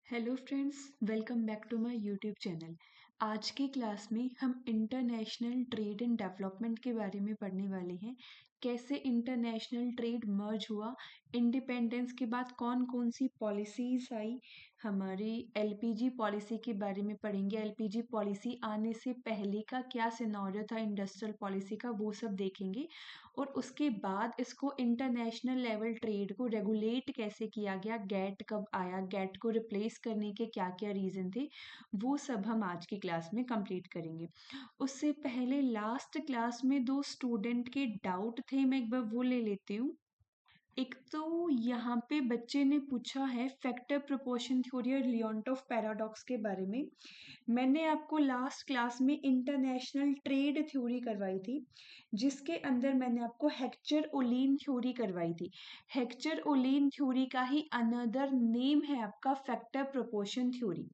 Hello friends, welcome back to my YouTube channel. आज की class में हम इंटरनेशनल ट्रेड एंड डेवलपमेंट के बारे में पढ़ने वाले हैं। कैसे इंटरनेशनल ट्रेड मर्ज हुआ, इंडिपेंडेंस के बाद कौन कौन सी पॉलिसीज आई। हमारी एलपीजी पॉलिसी के बारे में पढ़ेंगे। एलपीजी पॉलिसी आने से पहले का क्या सिनेरियो था इंडस्ट्रियल पॉलिसी का, वो सब देखेंगे। और उसके बाद इसको इंटरनेशनल लेवल ट्रेड को रेगुलेट कैसे किया गया, गैट कब आया, गैट को रिप्लेस करने के क्या क्या रीज़न थे, वो सब हम आज की क्लास में कंप्लीट करेंगे। उससे पहले लास्ट क्लास में दो स्टूडेंट के डाउट थे, मैं एक बार वो ले लेती हूँ। एक तो यहाँ पे बच्चे ने पूछा है फैक्टर प्रोपोर्शन थ्योरी और लियोनटॉफ पैराडॉक्स के बारे में। मैंने आपको लास्ट क्लास में इंटरनेशनल ट्रेड थ्योरी करवाई थी, जिसके अंदर मैंने आपको हेक्चर ओलिन थ्योरी करवाई थी। हेक्चर ओलिन थ्योरी का ही अनदर नेम है आपका factor proportion theory.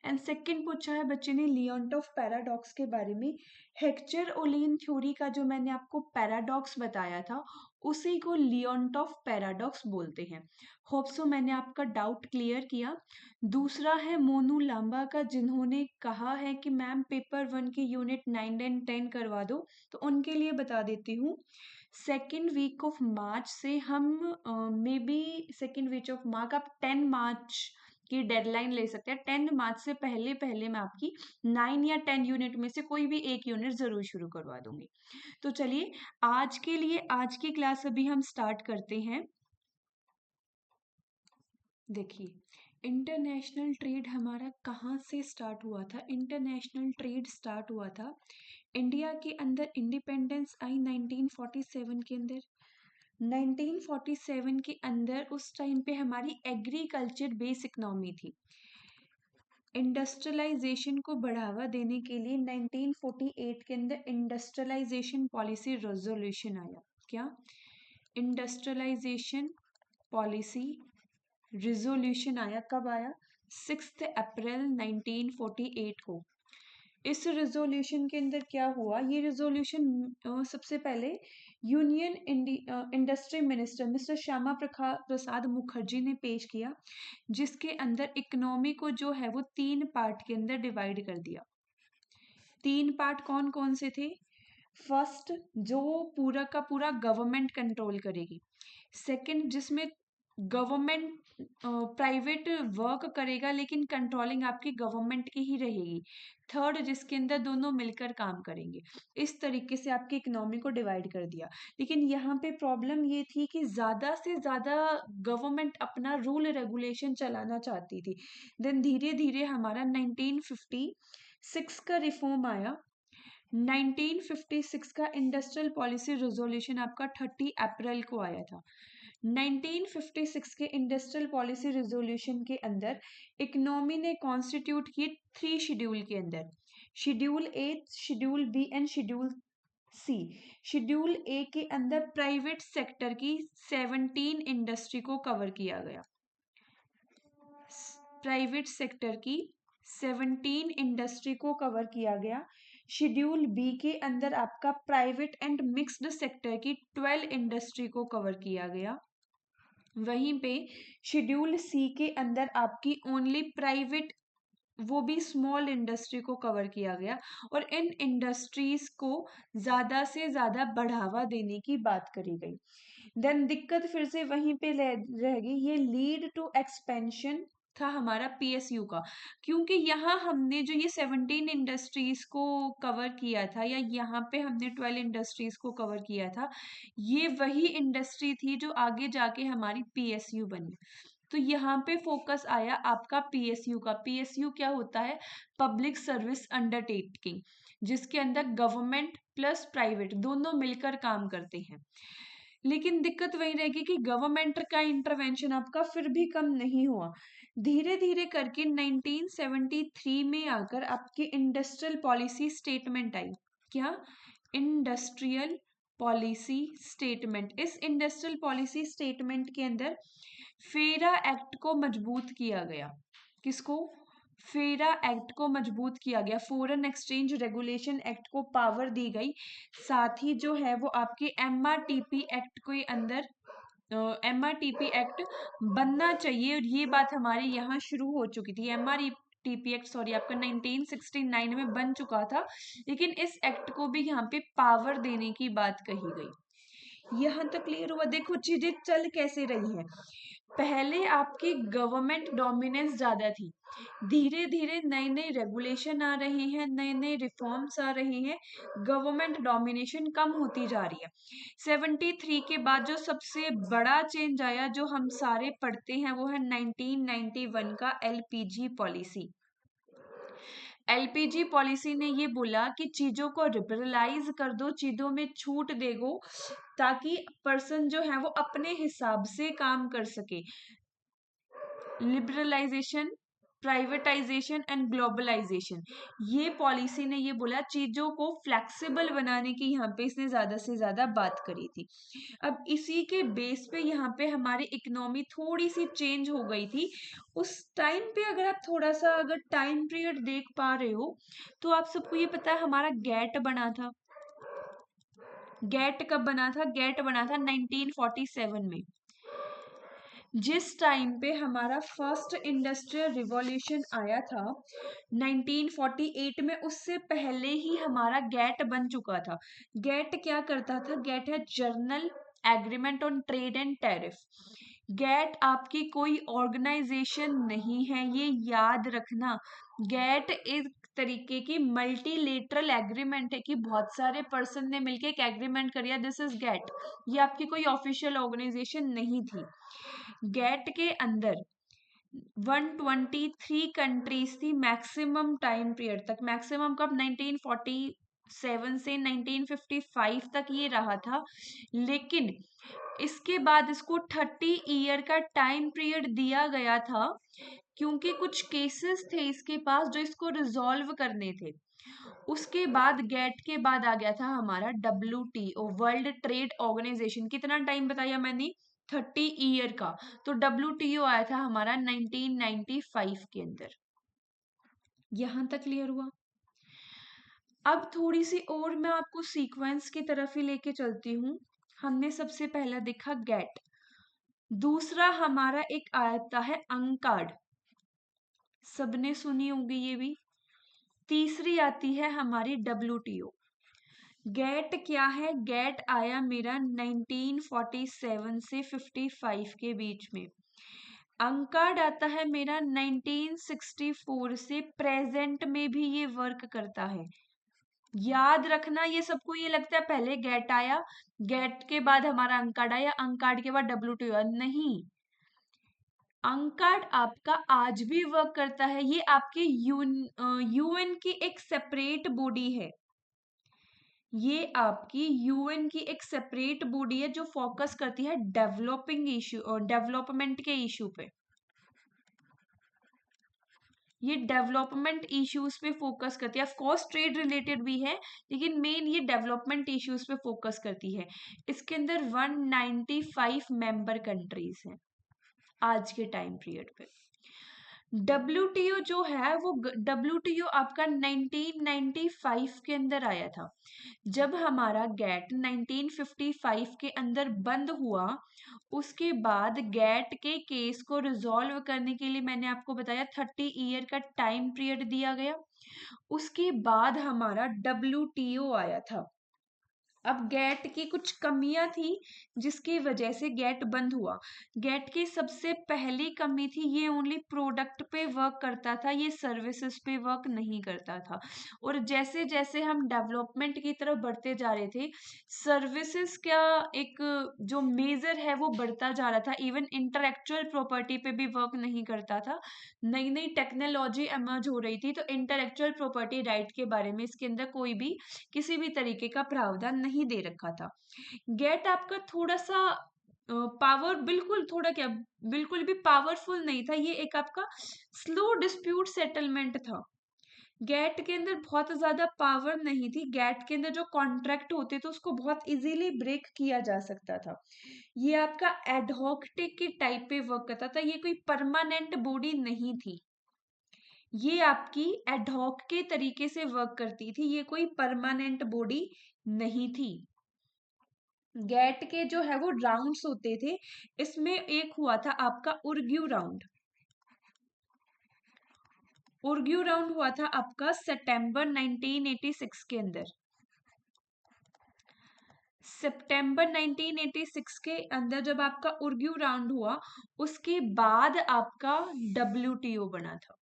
And second पूछा है बच्चे ने लियोनटॉफ पैराडॉक्स के बारे में। हेक्चर ओलिन थ्योरी का जो मैंने आपको पैराडॉक्स बताया था, उसी को लियोनटॉफ पैराडॉक्स बोलते हैं। होप सो मैंने आपका डाउट क्लियर किया। दूसरा है मोनू लांबा का, जिन्होंने कहा है कि मैम पेपर 1 की यूनिट 9 एंड 10 करवा दो, तो उनके लिए बता देती हूँ। सेकेंड वीक ऑफ मार्च से हम may be second week of March, आप 10 मार्च की डेडलाइन ले सकते हैं। 10 मार्च से पहले पहले मैं आपकी 9 या 10 यूनिट में से कोई भी एक यूनिट जरूर शुरू करवा दूंगी। तो चलिए आज के लिए आज की क्लास अभी हम स्टार्ट करते हैं। देखिए, इंटरनेशनल ट्रेड हमारा कहाँ से स्टार्ट हुआ था। इंटरनेशनल ट्रेड स्टार्ट हुआ था इंडिया के अंदर। इंडिपेंडेंस आई 1947 के अंदर। 1947 के अंदर उस टाइम पे हमारी एग्रीकल्चर बेस इकोनॉमी थी। इंडस्ट्रियलाइजेशन को बढ़ावा देने के लिए 1948 के अंदर इंडस्ट्रियलाइजेशन पॉलिसी रेजोल्यूशन आया। क्या? इंडस्ट्रियलाइजेशन पॉलिसी रिजोल्यूशन आया। कब आया? 6 अप्रैल 1948 को। इस रिजोल्यूशन के अंदर क्या हुआ, ये रिजोल्यूशन सबसे पहले union industry minister mister Shyama Prasad Mukherjee ने पेश किया, जिसके अंदर इकोनॉमी को जो है वो 3 पार्ट के अंदर डिवाइड कर दिया। 3 पार्ट कौन कौन से थे? फर्स्ट, जो पूरा का पूरा गवर्नमेंट कंट्रोल करेगी। सेकंड, जिसमें गवर्नमेंट प्राइवेट वर्क करेगा लेकिन कंट्रोलिंग आपकी गवर्नमेंट की ही रहेगी। थर्ड, जिसके अंदर दोनों मिलकर काम करेंगे। इस तरीके से आपकी इकोनॉमी को डिवाइड कर दिया। लेकिन यहाँ पे प्रॉब्लम ये थी कि ज़्यादा से ज़्यादा गवर्नमेंट अपना रूल रेगुलेशन चलाना चाहती थी। देन धीरे धीरे हमारा 1956 का रिफॉर्म आया। 1956 का इंडस्ट्रियल पॉलिसी रेजोल्यूशन आपका 30 अप्रैल को आया था। 1956 के इंडस्ट्रियल पॉलिसी रेजोल्यूशन के अंदर इकोनॉमी ने कॉन्स्टिट्यूट किए 3 शेड्यूल के अंदर। Schedule A, schedule B and schedule C. Schedule A के अंदर प्राइवेट सेक्टर की 17 इंडस्ट्री को कवर किया गया। प्राइवेट सेक्टर की 17 इंडस्ट्री को कवर किया गया। शेड्यूल बी के अंदर आपका प्राइवेट एंड मिक्स्ड सेक्टर की 12 इंडस्ट्री को कवर किया गया। वहीं पे शेड्यूल सी के अंदर आपकी ओनली प्राइवेट, वो भी स्मॉल इंडस्ट्री को कवर किया गया। और इन इंडस्ट्रीज को ज़्यादा से ज़्यादा बढ़ावा देने की बात करी गई। देन दिक्कत फिर से वहीं पे रह गई, ये लीड टू एक्सपेंशन था हमारा पीएसयू का। क्योंकि यहाँ हमने जो ये 17 इंडस्ट्रीज को कवर किया था, या यहाँ पे हमने 12 इंडस्ट्रीज को कवर किया था, ये वही इंडस्ट्री थी जो आगे जाके हमारी पीएसयू बनी। तो यहाँ पे फोकस आया आपका पीएसयू का। पीएसयू क्या होता है? पब्लिक सर्विस अंडरटेकिंग, जिसके अंदर गवर्नमेंट प्लस प्राइवेट दोनों मिलकर काम करते हैं। लेकिन दिक्कत वही रहेगी कि गवर्नमेंट का इंटरवेंशन आपका फिर भी कम नहीं हुआ। धीरे धीरे करके 1973 में आकर आपकी इंडस्ट्रियल पॉलिसी स्टेटमेंट आई। क्या? Industrial policy statement. इस इंडस्ट्रियल पॉलिसी स्टेटमेंट के अंदर फेरा एक्ट को मजबूत किया गया। किसको? फेरा एक्ट को मजबूत किया गया। फॉरेन एक्सचेंज रेगुलेशन एक्ट को पावर दी गई। साथ ही जो है वो आपके एमआरटीपी एक्ट के अंदर MRTP एक्ट बनना चाहिए, और ये बात हमारे यहाँ शुरू हो चुकी थी। MRTP एक्ट सॉरी आपका 1969 में बन चुका था, लेकिन इस एक्ट को भी यहाँ पे पावर देने की बात कही गई। यहाँ तक क्लियर हुआ? देखो चीजें चल कैसे रही है। पहले आपकी गवर्नमेंट डोमिनेंस ज्यादा थी, धीरे धीरे नए नए रेगुलेशन आ रहे हैं, नए नए रिफॉर्म्स आ रहे हैं, गवर्नमेंट डोमिनेशन कम होती जा रही है। 73 के बाद जो सबसे बड़ा चेंज आया, जो हम सारे पढ़ते हैं, वो है 1991 का LPG पॉलिसी। LPG पॉलिसी ने ये बोला कि चीजों को लिबरलाइज कर दो, चीजों में छूट दे दो, ताकि पर्सन जो है वो अपने हिसाब से काम कर सके। लिबरलाइजेशन, प्राइवेटाइजेशन एंड ग्लोबलाइजेशन, ये पॉलिसी ने ये बोला, चीजों को फ्लेक्सिबल बनाने की यहाँ पे इसने ज्यादा से ज्यादा बात करी थी। अब इसी के बेस पे यहाँ पे हमारी इकोनॉमी थोड़ी सी चेंज हो गई थी। उस टाइम पे अगर आप थोड़ा सा अगर टाइम पीरियड देख पा रहे हो, तो आप सबको ये पता है हमारा गेट बना था। गेट कब बना था? गेट बना था 1947 में, जिस टाइम पे हमारा फर्स्ट इंडस्ट्रियल रिवॉल्यूशन आया था 1948 में, उससे पहले ही हमारा गेट बन चुका था। गेट क्या करता था? गेट है general agreement on trade and tariff. GATT आपकी कोई ऑर्गेनाइजेशन नहीं है, ये याद रखना। गेट एक तरीके की मल्टीलेटरल एग्रीमेंट है कि बहुत सारे पर्सन ने मिलकर एक एग्रीमेंट कर लिया, दिस इज गेट। ये आपकी कोई ऑफिशियल ऑर्गेनाइजेशन नहीं थी। गेट के अंदर 123 कंट्रीज थी मैक्सिमम टाइम पीरियड तक। मैक्सिमम कब? 1947 से 1955 तक ये रहा था, लेकिन इसके बाद इसको 30 ईयर का टाइम पीरियड दिया गया था, क्योंकि कुछ केसेस थे इसके पास जो इसको रिजॉल्व करने थे। उसके बाद गेट के बाद आ गया था हमारा WTO, वर्ल्ड ट्रेड ऑर्गेनाइजेशन। कितना टाइम बताया मैंने? 30 ईयर का। तो WTO आया था हमारा 1995 के अंदर। यहां तक क्लियर हुआ? अब थोड़ी सी और मैं आपको सीक्वेंस की तरफ ही लेके चलती हूँ। हमने सबसे पहला देखा गेट, दूसरा हमारा एक आता है अंकार्ड, सबने सुनी होगी ये भी। तीसरी आती है हमारी WTO। गेट क्या है? गेट आया मेरा 1947 से 55 के बीच में। अंकार्ड आता है मेरा 1964 से प्रेजेंट में भी ये वर्क करता है। याद रखना, ये सबको ये लगता है पहले गेट आया, गेट के बाद हमारा अंकार्ड आया, अंकार्ड के बाद WTO। नहीं, अंकार्ड आपका आज भी वर्क करता है। ये आपके UN की एक सेपरेट बॉडी है। ये आपकी UN की एक सेपरेट बॉडी है जो फोकस करती है डेवलपिंग इशू और डेवलपमेंट के इशू पे। ये डेवलपमेंट इश्यूज पे फोकस करती है। ऑफ कोर्स ट्रेड रिलेटेड भी है, लेकिन मेन ये डेवलपमेंट इश्यूज पे फोकस करती है। इसके अंदर 195 मेंबर कंट्रीज हैं आज के टाइम पीरियड पे। WTO जो है वो WTO आपका 1995 के अंदर आया था। जब हमारा गेट 1955 के अंदर बंद हुआ, उसके बाद गेट के केस को रिजॉल्व करने के लिए मैंने आपको बताया 30 ईयर का टाइम पीरियड दिया गया। उसके बाद हमारा WTO आया था। अब गेट की कुछ कमियां थी जिसकी वजह से गेट बंद हुआ। गेट की सबसे पहली कमी थी, ये ओनली प्रोडक्ट पे वर्क करता था, ये सर्विसेज पे वर्क नहीं करता था। और जैसे जैसे हम डेवलपमेंट की तरफ बढ़ते जा रहे थे, सर्विसेज का एक जो मेजर है वो बढ़ता जा रहा था। इवन इंटेलेक्चुअल प्रॉपर्टी पे भी वर्क नहीं करता था। नई नई टेक्नोलॉजी एमर्ज हो रही थी, तो इंटेलेक्चुअल प्रॉपर्टी राइट के बारे में इसके अंदर कोई भी किसी भी तरीके का प्रावधान नहीं दे रखा था। गेट आपका थोड़ा सा पावर, बिल्कुल थोड़ा क्या, बिल्कुल भी पावरफुल नहीं था। ये एक आपका स्लो डिस्प्यूट सेटलमेंट था। गेट के अंदर बहुत ज्यादा पावर नहीं थी। गेट के अंदर जो कॉन्ट्रैक्ट होते थे उसको बहुत इजीली ब्रेक किया जा सकता था। ये आपका एडहॉक के टाइप पे वर्क करता था, ये कोई परमानेंट बॉडी नहीं थी। ये आपकी एडहॉक के तरीके से वर्क करती थी, ये कोई परमानेंट बॉडी नहीं थी। गेट के जो है वो राउंड्स होते थे, इसमें एक हुआ था आपका उर्ग्यू राउंड। उर्ग्यू राउंड हुआ था आपका सितंबर 1986 के अंदर। सितंबर 1986 के अंदर जब आपका उर्ग्यू राउंड हुआ, उसके बाद आपका WTO बना था।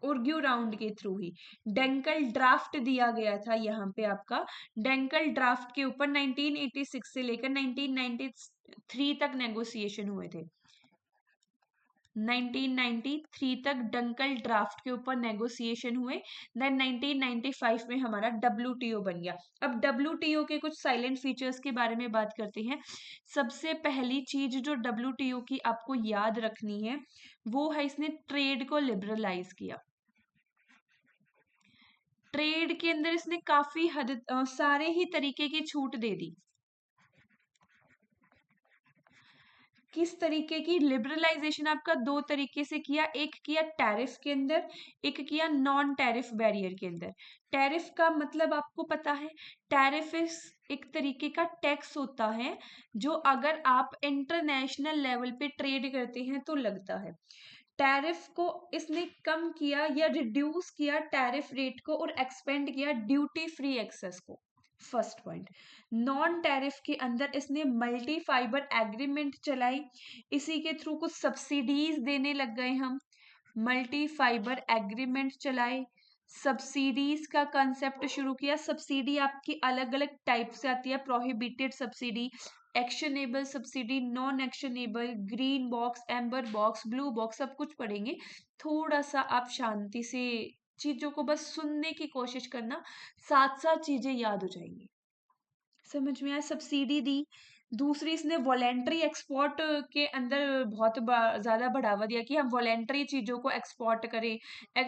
उर्ग्यू राउंड के थ्रू ही डेंकल ड्राफ्ट दिया गया था यहाँ पे आपका। डेंकल ड्राफ्ट के ऊपर 1986 से लेकर 1993 तक नेगोशिएशन हुए थे। 1993 तक डंकल ड्राफ्ट के ऊपर नेगोशिएशन हुए, देन 1995 में हमारा WTO बन गया। अब WTO के कुछ साइलेंट फीचर्स के बारे में बात करते हैं। सबसे पहली चीज जो WTO की आपको याद रखनी है वो है इसने ट्रेड को लिबरलाइज किया। ट्रेड के अंदर इसने काफी सारे ही तरीके की छूट दे दी। किस तरीके की लिबरलाइजेशन आपका दो तरीके से किया, एक किया टैरिफ के अंदर, एक किया नॉन टैरिफ बैरियर के अंदर। टैरिफ का मतलब आपको पता है, टैरिफ एक तरीके का टैक्स होता है जो अगर आप इंटरनेशनल लेवल पे ट्रेड करते हैं तो लगता है। टैरिफ को इसने कम किया या रिड्यूस किया टैरिफ रेट को, और एक्सपेंड किया ड्यूटी फ्री एक्सेस को। First point. नॉन टैरिफ के अंदर इसने मल्टी फाइबर एग्रीमेंट चलाई, इसी के थ्रू कुछ सब्सिडीज देने लग गए हम। मल्टी फाइबर एग्रीमेंट चलाए, सब्सिडीज का कंसेप्ट शुरू किया। सब्सिडी आपकी अलग अलग टाइप से आती है, prohibited subsidy, actionable subsidy, non actionable, green box, amber box, blue box, सब कुछ पढ़ेंगे। थोड़ा सा आप शांति से चीजों को बस सुनने की कोशिश करना, साथ साथ चीजें याद हो जाएंगी। समझ में आया? सब्सिडी दी। दूसरी इसने वॉलेंट्री एक्सपोर्ट के अंदर बहुत ज्यादा बढ़ावा दिया कि हम वॉलेंट्री चीजों को एक्सपोर्ट करें।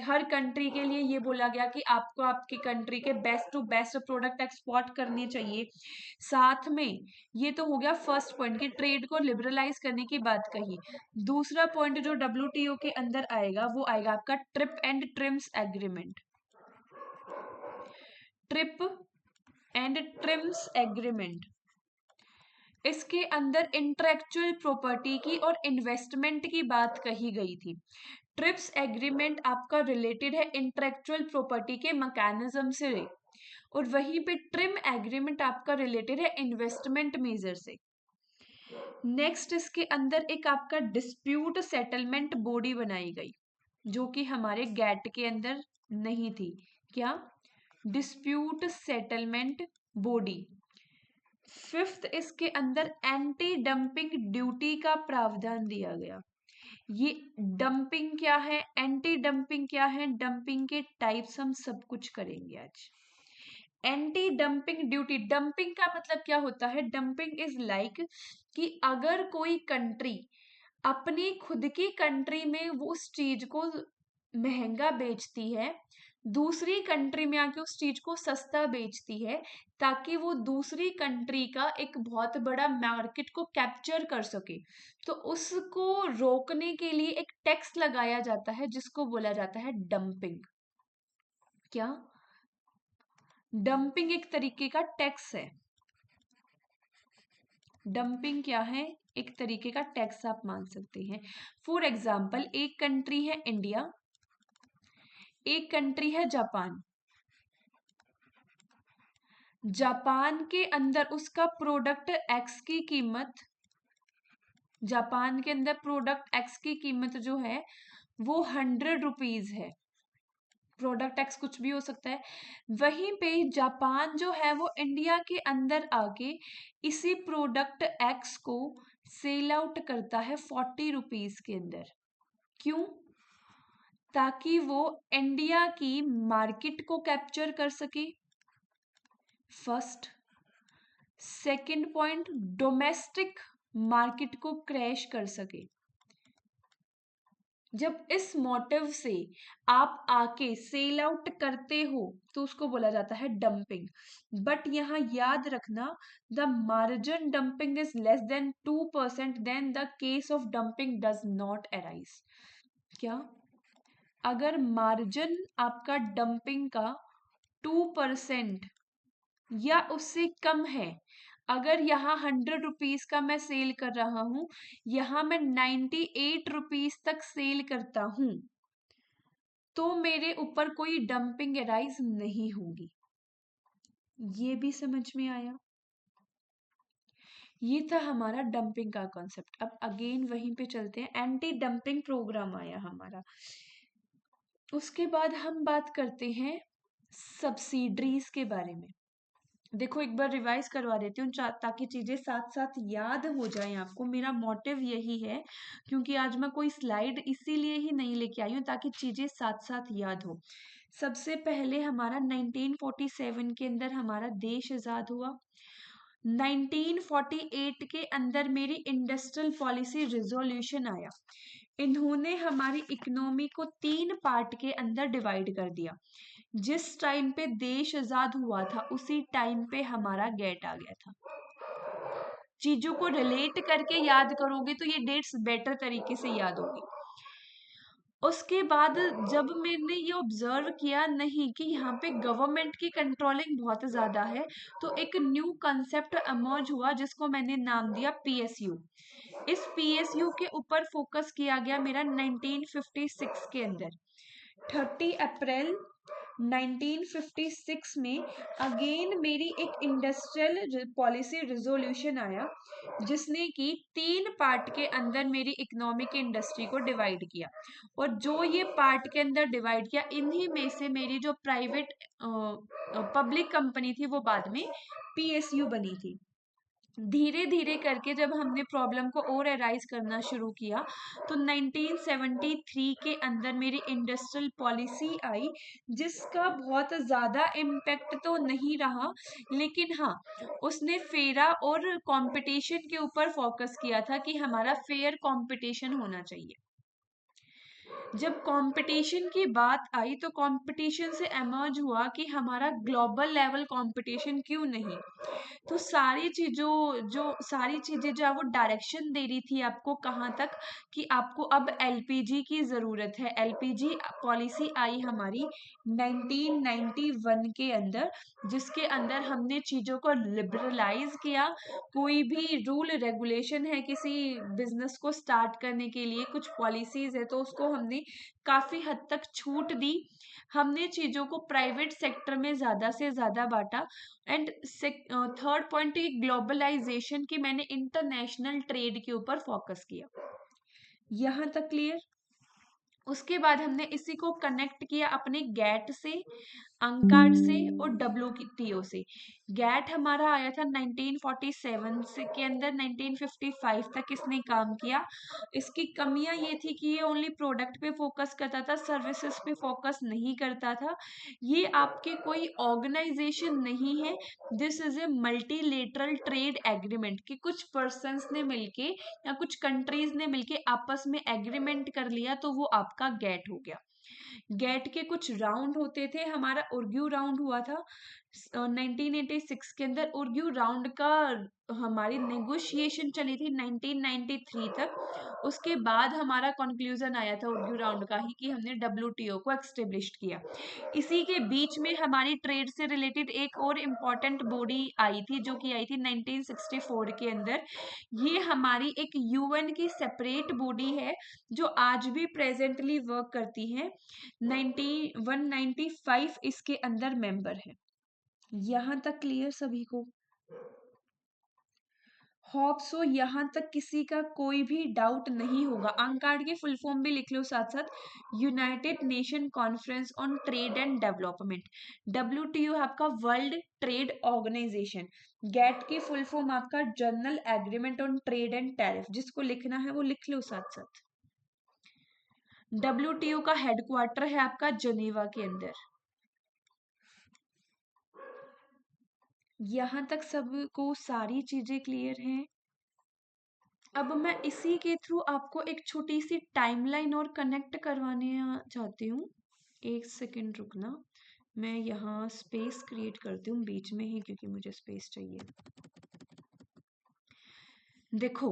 हर कंट्री के लिए ये बोला गया कि आपको आपकी कंट्री के best to best product export करने चाहिए। साथ में ये तो हो गया फर्स्ट पॉइंट कि ट्रेड को लिबरलाइज करने की बात कही। दूसरा पॉइंट जो WTO के अंदर आएगा वो आएगा आपका trip and TRIMS agreement. Trip and TRIMS agreement, इसके अंदर इंटेलेक्चुअल प्रॉपर्टी की और इन्वेस्टमेंट की बात कही गई थी। ट्रिप्स एग्रीमेंट आपका रिलेटेड है इंटेलेक्चुअल प्रॉपर्टी के मैकेनिज्म से, और वहीं पे ट्रिम एग्रीमेंट आपका रिलेटेड है इन्वेस्टमेंट मेजर से। नेक्स्ट इसके अंदर एक आपका डिस्प्यूट सेटलमेंट बॉडी बनाई गई जो कि हमारे गैट के अंदर नहीं थी। क्या? Dispute settlement body. फिफ्थ इसके अंदर एंटी डंपिंग ड्यूटी का प्रावधान दिया गया। ये डंपिंग क्या है, एंटी डंपिंग क्या है, डंपिंग के टाइप्स हम सब कुछ करेंगे आज। एंटी डंपिंग ड्यूटी, डंपिंग का मतलब क्या होता है? डंपिंग इज लाइक कि अगर कोई कंट्री अपनी खुद की कंट्री में वो उस चीज को महंगा बेचती है, दूसरी कंट्री में आके उस चीज को सस्ता बेचती है, ताकि वो दूसरी कंट्री का एक बहुत बड़ा मार्केट को कैप्चर कर सके, तो उसको रोकने के लिए एक टैक्स लगाया जाता है जिसको बोला जाता है डंपिंग। क्या? डंपिंग एक तरीके का टैक्स है। डंपिंग क्या है? एक तरीके का टैक्स आप मान सकते हैं। फॉर एग्जाम्पल, एक कंट्री है इंडिया, एक कंट्री है जापान। जापान के अंदर उसका प्रोडक्ट एक्स की कीमत, जापान के अंदर प्रोडक्ट एक्स की कीमत जो है वो 100 रुपीज है। प्रोडक्ट एक्स कुछ भी हो सकता है। वहीं पे जापान जो है वो इंडिया के अंदर आके इसी प्रोडक्ट एक्स को सेल आउट करता है 40 रुपीज के अंदर। क्यों? ताकि वो इंडिया की मार्केट को कैप्चर कर सके, first. Second point, domestic market को क्रैश कर सके। जब इस मोटिव से आप आके सेल आउट करते हो तो उसको बोला जाता है डंपिंग। बट यहाँ याद रखना, the margin dumping is less than 2%, then the case of dumping does not arise. क्या? अगर मार्जिन आपका डंपिंग का 2% या उससे कम है, अगर यहाँ 100 रुपीज का मैं सेल कर रहा हूं, यहाँ मैं 98 रुपीज तक सेल करता हूं, तो मेरे ऊपर कोई डंपिंग अराइज नहीं होगी। ये भी समझ में आया? ये था हमारा डंपिंग का कॉन्सेप्ट। अब अगेन वहीं पे चलते हैं, एंटी डंपिंग प्रोग्राम आया हमारा। उसके बाद हम बात करते हैं सब्सिडरीज के बारे में। देखो एक बार रिवाइज करवा देती हूँ ताकि चीजें साथ साथ याद हो जाएं आपको। मेरा मोटिव यही है, क्योंकि आज मैं कोई स्लाइड इसीलिए ही नहीं लेके आई हूँ ताकि चीजें साथ साथ याद हो। सबसे पहले हमारा 1947 के अंदर हमारा देश आजाद हुआ। 1948 के अंदर मेरी इंडस्ट्रियल पॉलिसी रिजोल्यूशन आया। इन्होंने हमारी इकोनॉमी को 3 पार्ट के अंदर डिवाइड कर दिया। जिस टाइम पे देश आजाद हुआ था उसी टाइम पे हमारा गेट आ गया था। चीजों को रिलेट करके याद करोगे तो ये डेट्स बेटर तरीके से याद होगी। उसके बाद जब मैंने ये ऑब्जर्व किया नहीं कि यहाँ पे गवर्नमेंट की कंट्रोलिंग बहुत ज्यादा है, तो एक न्यू कंसेप्ट इमर्ज हुआ जिसको मैंने नाम दिया पीएसयू। इस पीएसयू के ऊपर फोकस किया गया मेरा 1956 के अंदर। 30 अप्रैल 1956 में अगेन मेरी एक इंडस्ट्रियल पॉलिसी रिजोल्यूशन आया, जिसने कि 3 पार्ट के अंदर मेरी इकोनॉमिक इंडस्ट्री को डिवाइड किया। और जो ये पार्ट के अंदर डिवाइड किया, इन्हीं में से मेरी जो प्राइवेट पब्लिक कंपनी थी वो बाद में पीएसयू बनी थी। धीरे धीरे करके जब हमने प्रॉब्लम को और एराइज करना शुरू किया, तो 1973 के अंदर मेरी इंडस्ट्रियल पॉलिसी आई, जिसका बहुत ज़्यादा इम्पैक्ट तो नहीं रहा, लेकिन हाँ उसने फेरा और कंपटीशन के ऊपर फोकस किया था कि हमारा फेयर कंपटीशन होना चाहिए। जब कंपटीशन की बात आई तो कंपटीशन से एमर्ज हुआ कि हमारा ग्लोबल लेवल कंपटीशन क्यों नहीं। तो सारी चीजें जो है वो डायरेक्शन दे रही थी आपको कहाँ तक, कि आपको अब एलपीजी की जरूरत है। एलपीजी पॉलिसी आई हमारी 1991 के अंदर, जिसके अंदर हमने चीजों को लिबरलाइज किया। कोई भी रूल रेगुलेशन है किसी बिजनेस को स्टार्ट करने के लिए, कुछ पॉलिसीज है, तो उसको हमने काफी हद तक छूट दी। हमने चीजों को प्राइवेट सेक्टर में ज्यादा से ज्यादा बांटा। एंड थर्ड पॉइंट ग्लोबलाइजेशन की, मैंने इंटरनेशनल ट्रेड के ऊपर फोकस किया। यहां तक क्लियर? उसके बाद हमने इसी को कनेक्ट किया अपने गैट से, अंकार्ड से और डब्ल्यूटीओ से। गैट हमारा आया था 1947 से के अंदर 1955 तक इसने काम किया। इसकी कमियां ये थी कि ये ओनली प्रोडक्ट पे फोकस करता था, सर्विसेज पे फोकस नहीं करता था। ये आपके कोई ऑर्गेनाइजेशन नहीं है। This is a multilateral trade agreement, कि कुछ पर्सन्स ने मिलके या कुछ कंट्रीज ने मिलके आपस में एग्रीमेंट कर लिया तो वो आपका गेट हो गया। गेट के कुछ राउंड होते थे, हमारा उर्ग्यू राउंड हुआ था 1986 के अंदर। उर्ग्यू राउंड का हमारी नेगोशिएशन चली थी 1993 तक। उसके बाद हमारा कंक्लूजन आया था उर्ग्यू राउंड का ही, कि हमने डब्ल्यूटीओ को एस्टेब्लिश किया। इसी के बीच में हमारी ट्रेड से रिलेटेड एक और इम्पॉर्टेंट बॉडी आई थी, जो कि आई थी 1964 के अंदर। ये हमारी एक यूएन की सेपरेट बॉडी है, जो आज भी प्रेजेंटली वर्क करती है। 195 इसके अंदर मेंबर है। यहां तक क्लियर सभी को? होप सो यहां तक किसी का कोई भी डाउट नहीं होगा। अंकार्ड की फुल फॉर्म भी लिख लो साथ साथ, United nation conference on trade and development. WTO आपका वर्ल्ड ट्रेड ऑर्गेनाइजेशन। गेट की फुल फॉर्म आपका general agreement on trade and tariff. जिसको लिखना है वो लिख लो साथ साथ। डब्ल्यूटीओ का हेडक्वार्टर है आपका जनेवा के अंदर। यहां तक सबको सारी चीजें क्लियर हैं? अब मैं इसी के थ्रू आपको एक छोटी सी टाइमलाइन और कनेक्ट करवाने चाहती हूँ। एक सेकंड रुकना, मैं यहाँ स्पेस क्रिएट करती हूँ बीच में ही, क्योंकि मुझे स्पेस चाहिए। देखो,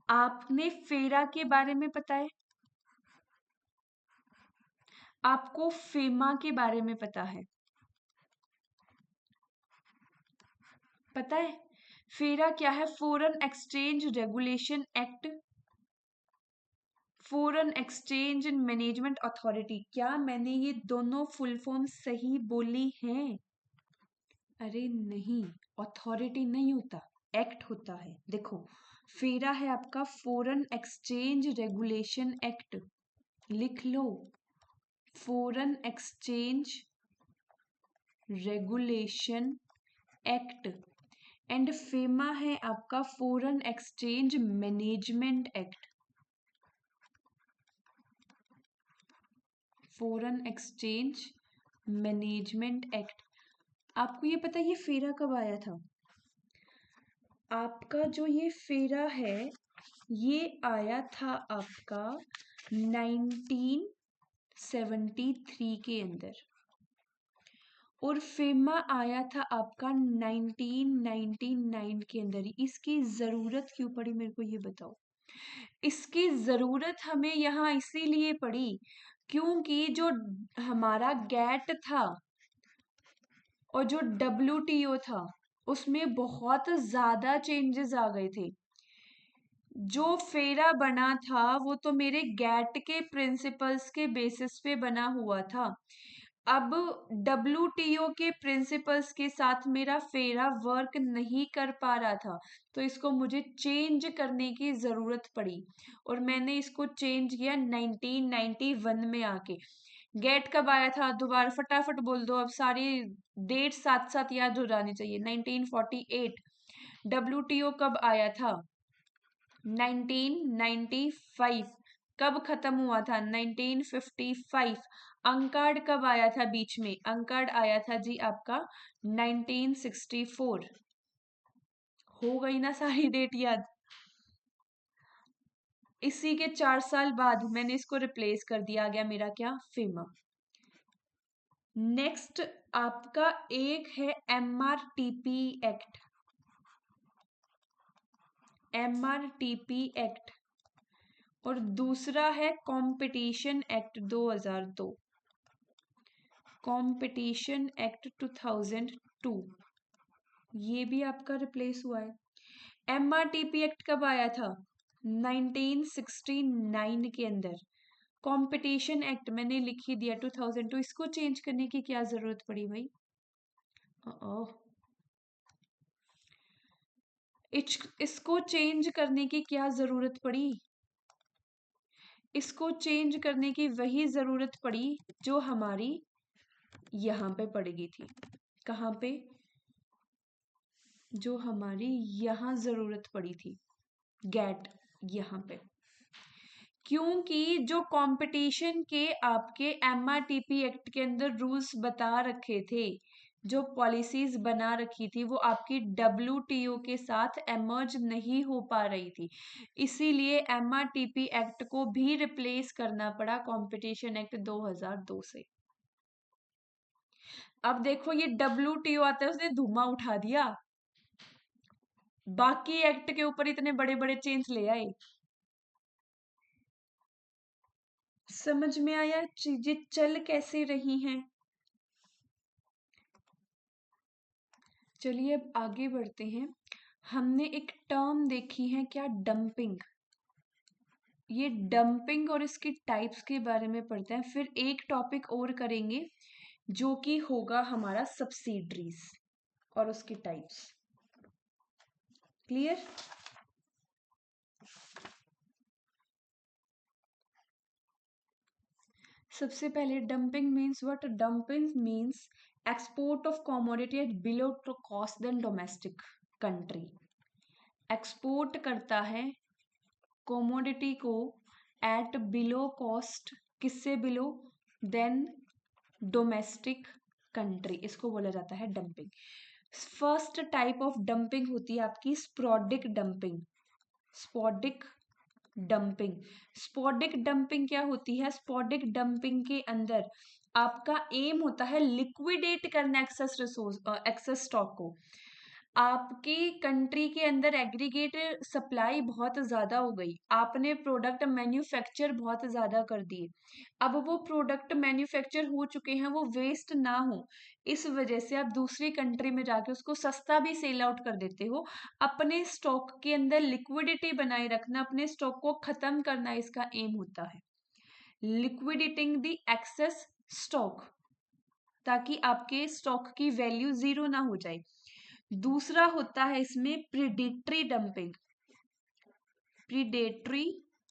आपने फेरा के बारे में पता है, आपको फेमा के बारे में पता है। पता है फेरा क्या है? Foreign exchange regulation act, foreign exchange and management authority. क्या मैंने ये दोनों फुल फॉर्म सही बोली हैं? अरे नहीं, अथॉरिटी नहीं होता, एक्ट होता है। देखो, फेरा है आपका फॉरेन एक्सचेंज रेगुलेशन एक्ट, लिख लो, foreign exchange regulation act. And FEMA है आपका foreign exchange management act, foreign exchange management act. आपको ये पता है ये फेरा कब आया था? आपका जो ये फेरा है ये आया था आपका 1973 के अंदर, और फेमा आया था आपका 1999 के अंदर। इसकी जरूरत क्यों पड़ी मेरे को ये बताओ। इसकी जरूरत हमें यहाँ इसीलिए पड़ी क्योंकि जो हमारा गैट था और जो WTO था उसमें बहुत ज्यादा चेंजेस आ गए थे। जो फेरा बना था वो तो मेरे गैट के प्रिंसिपल्स के बेसिस पे बना हुआ था। अब WTO के प्रिंसिपल्स के साथ मेरा फेरा वर्क नहीं कर पा रहा था, तो इसको मुझे चेंज करने की जरूरत पड़ी और मैंने इसको चेंज किया 1991 में आके। गेट कब आया था? दोबारा फटाफट बोल दो, अब सारी डेट साथ साथ याद हो जानी चाहिए। 1948। WTO कब आया था? 1995। कब खत्म हुआ था? 1955। अंकार्ड कब आया था बीच में? अंकार्ड आया था जी आपका 1964। हो गई ना सारी डेट याद? इसी के 4 साल बाद मैंने इसको रिप्लेस कर दिया, आ गया मेरा क्या? फेमा। नेक्स्ट आपका एक है MRTP एक्ट, MRTP एक्ट, और दूसरा है कंपटीशन एक्ट 2002, कंपटीशन एक्ट 2002। ये भी आपका रिप्लेस हुआ है। MRTP एक्ट कब आया था? 1969 के अंदर। कंपटीशन एक्ट मैंने लिख ही दिया 2002। इसको चेंज करने की क्या जरूरत पड़ी भाई? ओह, इसको चेंज करने की क्या जरूरत पड़ी? इसको चेंज करने की वही जरूरत पड़ी जो हमारी यहाँ पे पड़ गई थी। कहाँ पे? जो हमारी यहाँ जरूरत पड़ी थी, गैट यहाँ पे। क्योंकि जो कंपटीशन के आपके MRTP एक्ट के अंदर रूल्स बता रखे थे, जो पॉलिसीज बना रखी थी, वो आपकी WTO के साथ एमर्ज नहीं हो पा रही थी। इसीलिए MRTP एक्ट को भी रिप्लेस करना पड़ा कंपटीशन एक्ट 2002 से। अब देखो ये WTO आता है, उसने धुआं उठा दिया, बाकी एक्ट के ऊपर इतने बड़े बड़े चेंज ले आए। समझ में आया चीजें चल कैसे रही हैं? चलिए अब आगे बढ़ते हैं। हमने एक टर्म देखी है क्या? डंपिंग। ये डंपिंग और इसकी टाइप्स के बारे में पढ़ते हैं, फिर एक टॉपिक और करेंगे जो कि होगा हमारा सब्सिडरीज और उसकी टाइप्स। क्लियर? सबसे पहले dumping means what? Dumping means export of commodity at below to cost than domestic country. Export करता है कमोडिटी को एट बिलो कॉस्ट, किससे बिलो? देन डोमेस्टिक कंट्री, इसको बोला जाता है dumping. First type of dumping होती है आपकी sporadic dumping. Sporadic dumping. Sporadic dumping क्या होती है? स्पोडिक डंपिंग के अंदर आपका एम होता है लिक्विडेट करना एक्सेस रिसोर्स, एक्सेस स्टॉक को। आपकी कंट्री के अंदर एग्रीगेट सप्लाई बहुत ज़्यादा हो गई, आपने प्रोडक्ट मैन्युफैक्चर बहुत ज़्यादा कर दिए, अब वो प्रोडक्ट मैन्युफैक्चर हो चुके हैं, वो वेस्ट ना हो, इस वजह से आप दूसरी कंट्री में जाके उसको सस्ता भी सेल आउट कर देते हो। अपने स्टॉक के अंदर लिक्विडिटी बनाए रखना, अपने स्टॉक को खत्म करना इसका एम होता है, लिक्विडेटिंग द एक्सेस स्टॉक, ताकि आपके स्टॉक की वैल्यू जीरो ना हो जाए। दूसरा होता है इसमें predatory dumping. Predatory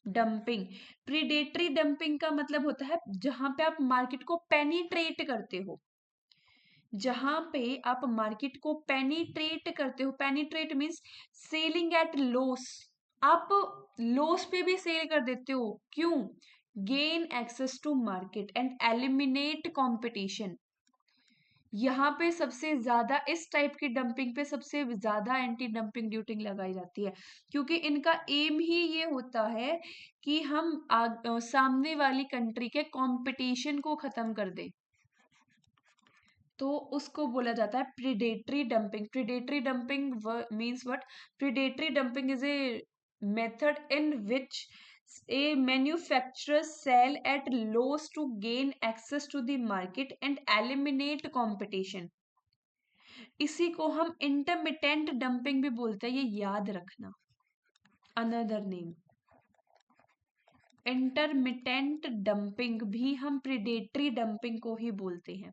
dumping, predatory dumping का मतलब होता है जहां पे आप मार्केट को पेनिट्रेट करते हो, जहां पे आप मार्केट को पेनिट्रेट करते हो, penetrate means selling at loss, आप लॉस पे भी सेल कर देते हो, क्यों? Gain access to market and eliminate competition. यहाँ पे सबसे ज्यादा इस टाइप की डंपिंग पे सबसे ज्यादा एंटी डंपिंग ड्यूटी लगाई जाती है, क्योंकि इनका एम ही ये होता है कि हम सामने वाली कंट्री के कंपटीशन को खत्म कर दें, तो उसको बोला जाता है predatory dumping. Predatory dumping means what? Predatory dumping is a method in which a manufacturer sell at loss to gain access to the market and eliminate competition। इसी को हम इंटरमिटेंट डंपिंग भी बोलते हैं, ये याद रखना। अनदर नेम इंटरमिटेंट डंपिंग भी हम प्रीडेटरी डंपिंग को ही बोलते हैं।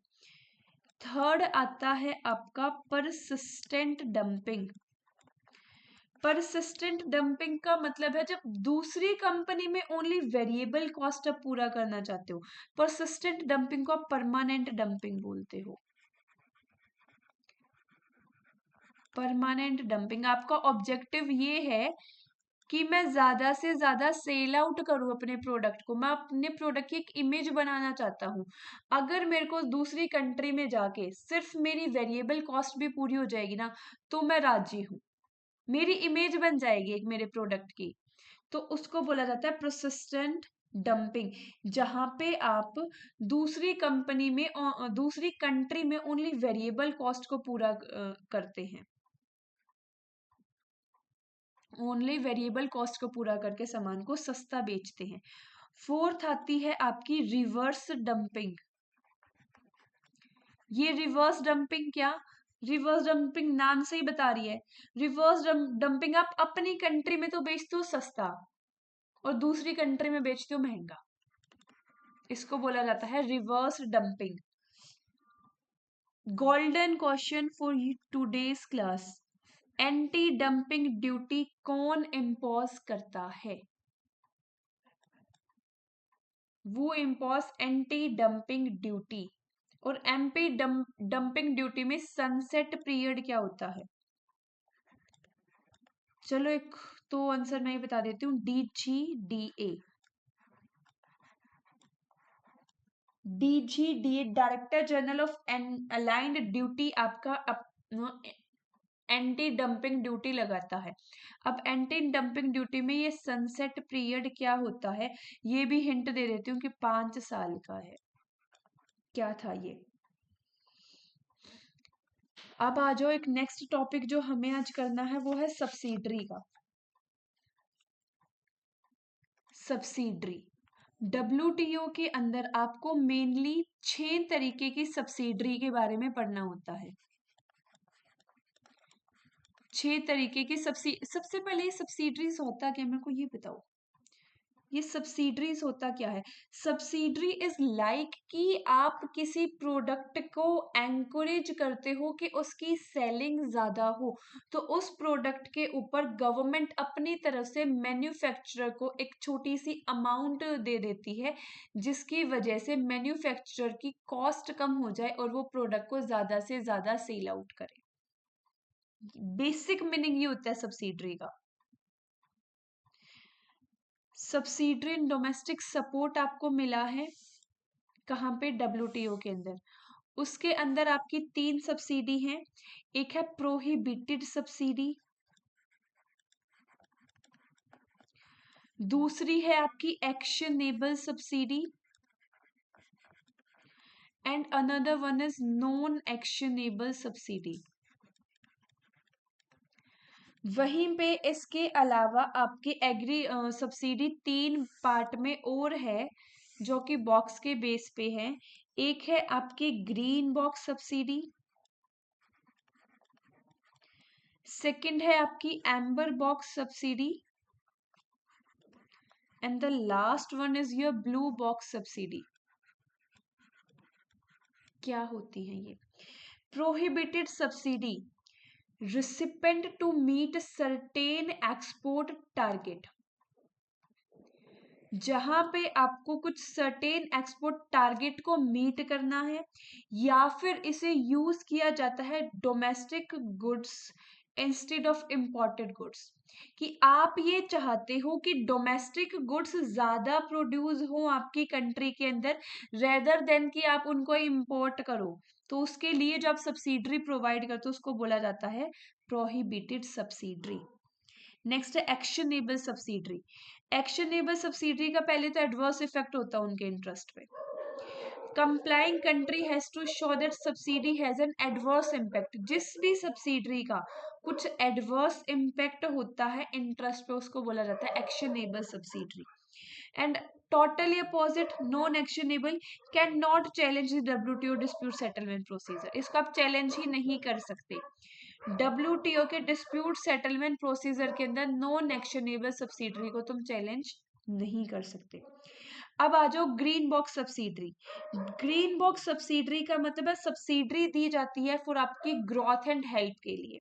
थर्ड आता है आपका परसिस्टेंट डंपिंग। परसिस्टेंट डंपिंग का मतलब है जब दूसरी कंपनी में ओनली वेरिएबल कॉस्ट आप पूरा करना चाहते हो, परसिस्टेंट डंपिंग को आप परमानेंट डंपिंग बोलते हो। परमानेंट डंपिंग, आपका ऑब्जेक्टिव ये है कि मैं ज्यादा से ज्यादा सेल आउट करूं अपने प्रोडक्ट को, मैं अपने प्रोडक्ट की एक इमेज बनाना चाहता हूं। अगर मेरे को दूसरी कंट्री में जाके सिर्फ मेरी वेरिएबल कॉस्ट भी पूरी हो जाएगी ना, तो मैं राजी हूँ, मेरी इमेज बन जाएगी एक मेरे प्रोडक्ट की, तो उसको बोला जाता है परसिस्टेंट डंपिंग, जहां पे आप दूसरी कंपनी में दूसरी कंट्री में ओनली वेरिएबल कॉस्ट को पूरा करते हैं, ओनली वेरिएबल कॉस्ट को पूरा करके सामान को सस्ता बेचते हैं। फोर्थ आती है आपकी रिवर्स डंपिंग। ये रिवर्स डंपिंग क्या? रिवर्स डंपिंग नाम से ही बता रही है, रिवर्स डंपिंग आप अपनी कंट्री में तो बेचते हो सस्ता और दूसरी कंट्री में बेचते हो महंगा, इसको बोला जाता है reverse dumping. Golden question for today's class, anti dumping duty कौन इम्पोज करता है? वो इम्पोज एंटी डंपिंग ड्यूटी, और एमपी डंपिंग ड्यूटी में सनसेट पीरियड क्या होता है? चलो एक तो आंसर मैं ही बता देती हूँ, DGDA। DGDA director general of aligned duty आपका एंटी डंपिंग ड्यूटी लगाता है। अब एंटी डंपिंग ड्यूटी में ये सनसेट पीरियड क्या होता है, ये भी हिंट दे देती हूँ कि 5 साल का है। क्या था ये? अब आ जाओ, एक नेक्स्ट टॉपिक जो हमें आज करना है वो है सब्सिडरी का। सब्सिडरी, WTO के अंदर आपको मेनली 6 तरीके की सब्सिडरी के बारे में पढ़ना होता है। 6 तरीके की सबसे पहले सब्सिडरीज होता क्या, मेरे को ये बताओ, ये सब्सिडरीज होता क्या है? सब्सिडरी इज लाइक कि आप किसी प्रोडक्ट को एंकरेज करते हो कि उसकी सेलिंग ज्यादा हो, तो उस प्रोडक्ट के ऊपर गवर्नमेंट अपनी तरफ से मैन्युफैक्चरर को एक छोटी सी अमाउंट दे देती है, जिसकी वजह से मैन्युफैक्चरर की कॉस्ट कम हो जाए और वो प्रोडक्ट को ज्यादा से ज्यादा सेल आउट करे। बेसिक मीनिंग ये होता है सब्सिडरी का। सब्सिडरी डोमेस्टिक सपोर्ट आपको मिला है कहाँ पे? WTO के अंदर। उसके अंदर आपकी 3 सब्सिडी हैं, एक है प्रोहिबिटेड सब्सिडी, दूसरी है आपकी actionable subsidy, and another one is non actionable subsidy. वहीं पे इसके अलावा आपकी एग्री सब्सिडी 3 पार्ट में और है जो कि बॉक्स के बेस पे है। एक है आपकी ग्रीन बॉक्स सब्सिडी, सेकंड है आपकी amber box subsidy, and the last one is your blue box subsidy. क्या होती है ये? Prohibited subsidy, recipient to meet certain export target, जहां पे आपको कुछ सर्टेन एक्सपोर्ट टारगेट को मीट करना है या फिर इसे यूज किया जाता है domestic goods instead of imported goods, कि आप ये चाहते हो कि डोमेस्टिक गुड्स ज्यादा प्रोड्यूस हो आपकी कंट्री के अंदर रेदर देन कि आप उनको इंपोर्ट करो, तो उसके लिए जो आप सब्सिडरी प्रोवाइड करते हो उसको बोला जाता है प्रोहिबिटेड सब्सिडरी। नेक्स्ट है एक्शनेबल सब्सिडरी। एक्शनेबल सब्सिडरी का पहले तो एडवर्स इफेक्ट होता है उनके इंटरेस्ट पे। Complaining country has to show that subsidy has an adverse impact, जिस भी सब्सिडरी का कुछ एडवर्स इम्पैक्ट होता है इंटरेस्ट पे उसको बोला जाता है actionable subsidiary. And totally opposite non actionable can not challenge the WTO dispute settlement procedure, इसको आप चैलेंज ही नहीं कर सकते। WTO के डिस्प्यूट सेटलमेंट प्रोसीजर के अंदर नॉन एक्शनेबल सब्सिडरी को तुम चैलेंज नहीं कर सकते। अब आ जाओ green box subsidiary. Green box subsidiary का मतलब है सब्सिडरी दी जाती है फॉर आपकी ग्रोथ एंड हेल्प के लिए,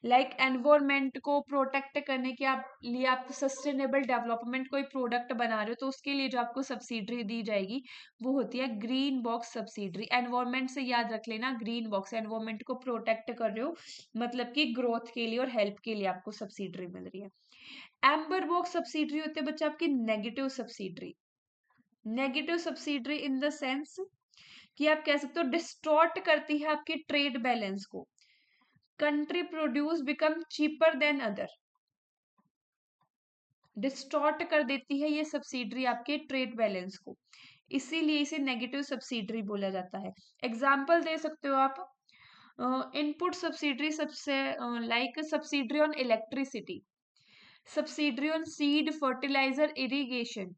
लाइक एनवायरमेंट को प्रोटेक्ट करने के लिए आप सस्टेनेबल डेवलपमेंट कोई प्रोडक्ट बना रहे हो तो उसके लिए जो आपको सब्सिडरी दी जाएगी वो होती है ग्रीन बॉक्स सब्सिडरी। एनवायरमेंट से याद रख लेना, ग्रीन बॉक्स एनवायरमेंट को प्रोटेक्ट कर रहे हो मतलब कि ग्रोथ के लिए और हेल्प के लिए आपको सब्सिडरी मिल रही है। एम्बर बॉक्स सब्सिडरी होती है बच्चा आपकी negative subsidiary. Negative subsidiary in the sense कि आप कह सकते हो डिस्टॉर्ट करती है आपके ट्रेड बैलेंस को। Country produce become cheaper than other, distort कर देती है ये सब्सिडरी आपके ट्रेड बैलेंस को, इसीलिए इसे नेगेटिव सब्सिडरी बोला जाता है। एग्जाम्पल दे सकते हो आप, इनपुट सब्सिडरी सबसे like subsidiary on electricity, subsidiary on seed fertiliser irrigation,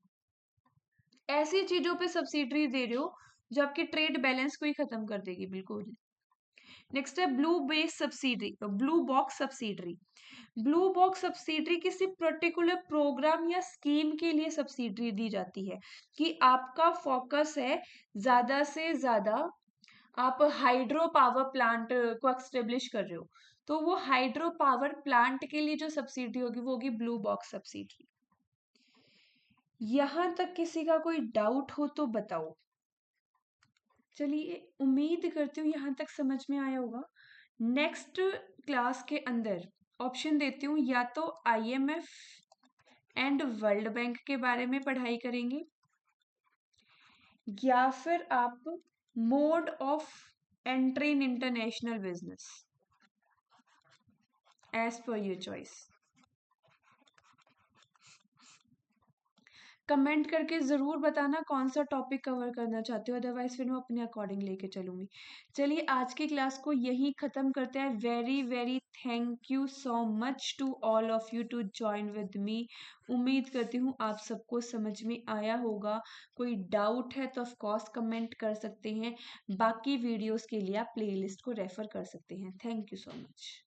ऐसी चीजों पे सब्सिडरी दे रहे हो जो आपके ट्रेड बैलेंस को ही खत्म कर देगी बिल्कुल। नेक्स्ट है blue base subsidiary, blue box subsidiary. Blue box subsidiary किसी पर्टिकुलर प्रोग्राम या स्कीम के लिए सब्सिडरी दी जाती है कि आपका फोकस है ज्यादा से ज्यादा आप हाइड्रो पावर प्लांट को एक्स्टेब्लिश कर रहे हो, तो वो हाइड्रो पावर प्लांट के लिए जो सब्सिडी होगी वो होगी ब्लू बॉक्स सब्सिडरी। यहां तक किसी का कोई डाउट हो तो बताओ। चलिए उम्मीद करती हूँ यहाँ तक समझ में आया होगा। नेक्स्ट क्लास के अंदर ऑप्शन देती हूँ, या तो IMF एंड वर्ल्ड बैंक के बारे में पढ़ाई करेंगे या फिर आप mode of entry in international business, as per your choice. Comment करके ज़रूर बताना कौन सा टॉपिक कवर करना चाहते हो, अदरवाइज फिर मैं अपने अकॉर्डिंग लेके चलूँगी। चलिए आज की क्लास को यहीं ख़त्म करते हैं। Very very thank you so much to all of you to join with me. उम्मीद करती हूँ आप सबको समझ में आया होगा। कोई डाउट है तो ऑफकोर्स कमेंट कर सकते हैं, बाकी वीडियोज़ के लिए आप प्ले को रेफ़र कर सकते हैं। Thank you so much.